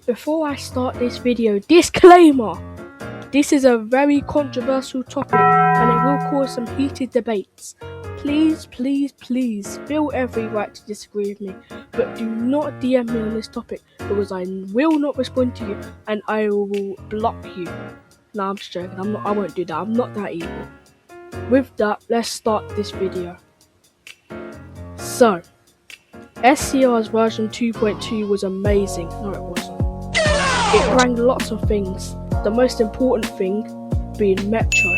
Before I start this video, disclaimer! This is a very controversial topic and it will cause some heated debates. Please feel every right to disagree with me, but do not DM me on this topic because I will not respond to you and I will block you. No, I'm just joking. I won't do that. I'm not that evil. With that, let's start this video. So, SCR's version 2.2 was amazing. No, it wasn't. It rang lots of things. The most important thing being Metro.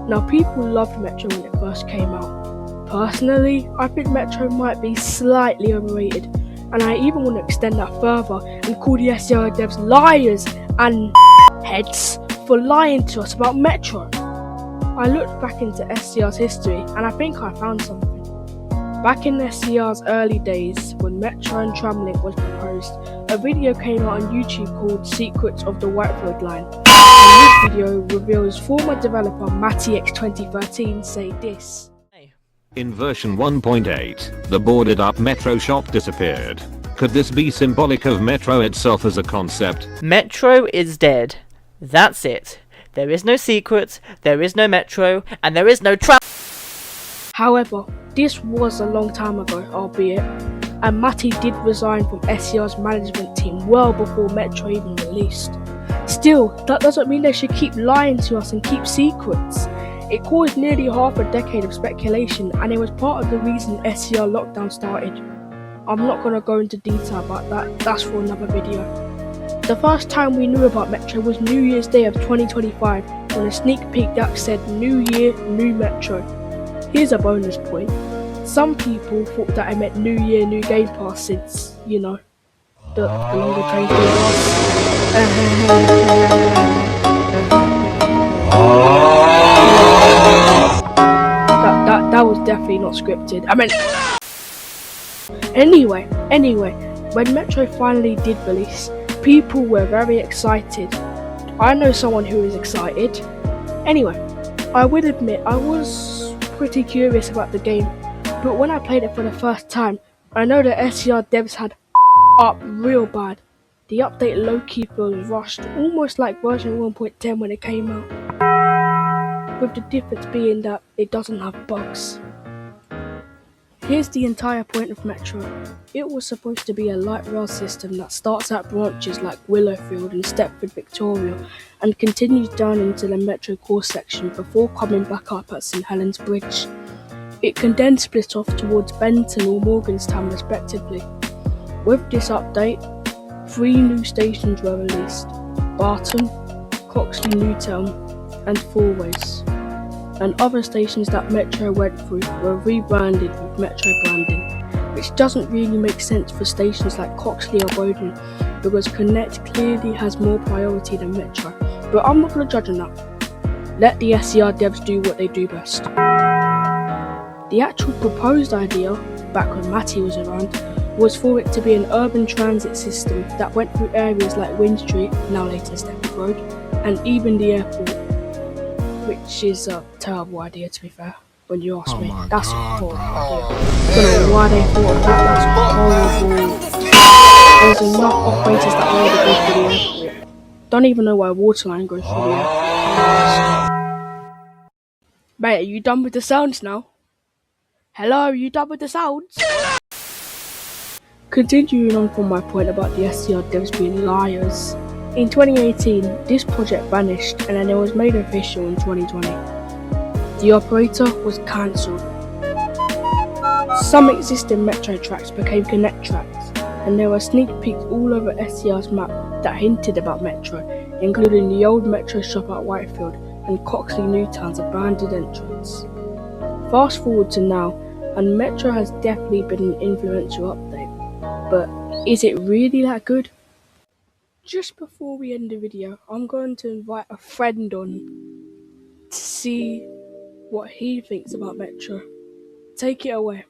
Now, people loved Metro when it first came out. Personally, I think Metro might be slightly overrated, and I even want to extend that further and call the SCR devs liars and heads for lying to us about Metro. I looked back into SCR's history and I think I found something. Back in SCR's early days, when Metro and Tramlink was proposed, a video came out on YouTube called Secrets of the Whitefield Line. And this video reveals former developer Matty X 2013 say this. In version 1.8, the boarded up Metro shop disappeared. Could this be symbolic of Metro itself as a concept? Metro is dead. That's it. There is no secrets, there is no Metro, and there is no However, this was a long time ago, albeit, and Matty did resign from SCR's management team well before Metro even released. Still, that doesn't mean they should keep lying to us and keep secrets. It caused nearly half a decade of speculation and it was part of the reason SCR lockdown started. I'm not going to go into detail about that, that's for another video. The first time we knew about Metro was New Year's Day of 2025 when a sneak peek that said New Year, New Metro. Here's a bonus point. Some people thought that I meant New Year, New Game Pass since, you know, the longer train That was definitely not scripted. I mean, anyway, when Metro finally did release, people were very excited. I know someone who is excited. Anyway, I will admit I was pretty curious about the game, but when I played it for the first time, I know the SCR devs had up real bad. The update low-key feels rushed, almost like version 1.10 when it came out, with the difference being that it doesn't have bugs. Here's the entire point of Metro. It was supposed to be a light rail system that starts at branches like Willowfield and Stepford Victoria and continues down into the Metro core section before coming back up at St Helens Bridge. It can then split off towards Benton or Morganstown respectively. With this update, 3 new stations were released: Barton, Coxley Newtown and Fourways. And other stations that Metro went through were rebranded with Metro branding, which doesn't really make sense for stations like Coxley or Bowden because Connect clearly has more priority than Metro, but I'm not going to judge on that. Let the SCR devs do what they do best. The actual proposed idea, back when Matty was around, was for it to be an urban transit system that went through areas like Wind Street, now later Stepford Road, and even the airport. Which is a terrible idea, to be fair, when you ask me. That's a horrible idea. I don't know why they thought of that, that's horrible. There's enough operators that already go through the airport. Don't even know why Waterline goes through the airport. Mate, are you done with the sounds now? Hello, are you done with the sounds? Continuing on from my point about the SCR devs being liars. In 2018, this project vanished and then it was made official in 2020. The operator was cancelled. Some existing Metro tracks became Connect tracks, and there were sneak peeks all over SCR's map that hinted about Metro, including the old Metro shop at Whitefield and Coxley Newtown's abandoned entrance. Fast forward to now, and Metro has definitely been an influential update, but is it really that good? Just before we end the video, I'm going to invite a friend on to see what he thinks about Metro. Take it away.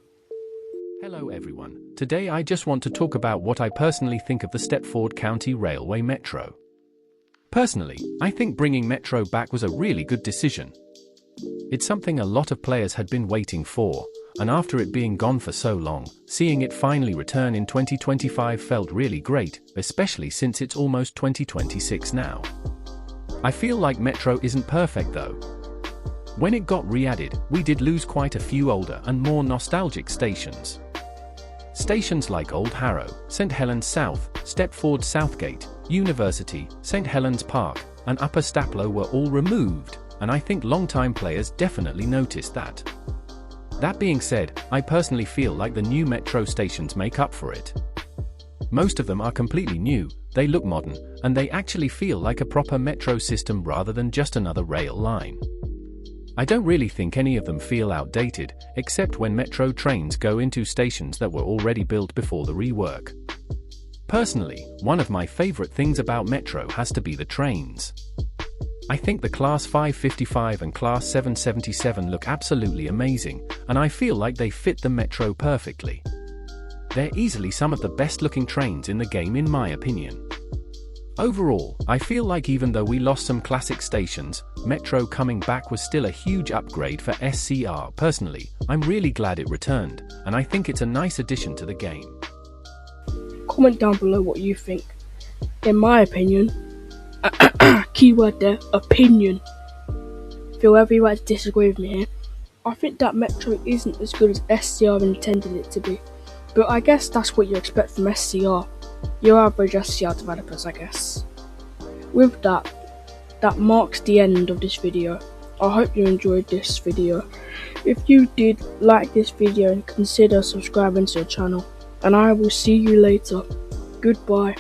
Hello everyone. Today I just want to talk about what I personally think of the Stepford County Railway Metro. Personally, I think bringing Metro back was a really good decision. It's something a lot of players had been waiting for. and after it being gone for so long, seeing it finally return in 2025 felt really great, especially since it's almost 2026 now. I feel like Metro isn't perfect though. When it got re-added, we did lose quite a few older and more nostalgic stations. Stations like Old Harrow, St. Helens South, Stepford Southgate, University, St. Helens Park, and Upper Staplow were all removed, and I think long-time players definitely noticed that. That being said, I personally feel like the new Metro stations make up for it. Most of them are completely new, they look modern, and they actually feel like a proper Metro system rather than just another rail line. I don't really think any of them feel outdated, except when Metro trains go into stations that were already built before the rework. Personally, one of my favorite things about Metro has to be the trains. I think the Class 555 and Class 777 look absolutely amazing, and I feel like they fit the Metro perfectly. They're easily some of the best looking trains in the game in my opinion. Overall, I feel like even though we lost some classic stations, Metro coming back was still a huge upgrade for SCR. Personally, I'm really glad it returned, and I think it's a nice addition to the game. Comment down below what you think. In my opinion, keyword there, opinion. Feel every right to disagree with me here. I think that Metro isn't as good as SCR intended it to be, but I guess that's what you expect from SCR. Your average SCR developers, I guess. With that marks the end of this video. I hope you enjoyed this video. If you did, like this video and consider subscribing to the channel. And I will see you later. Goodbye.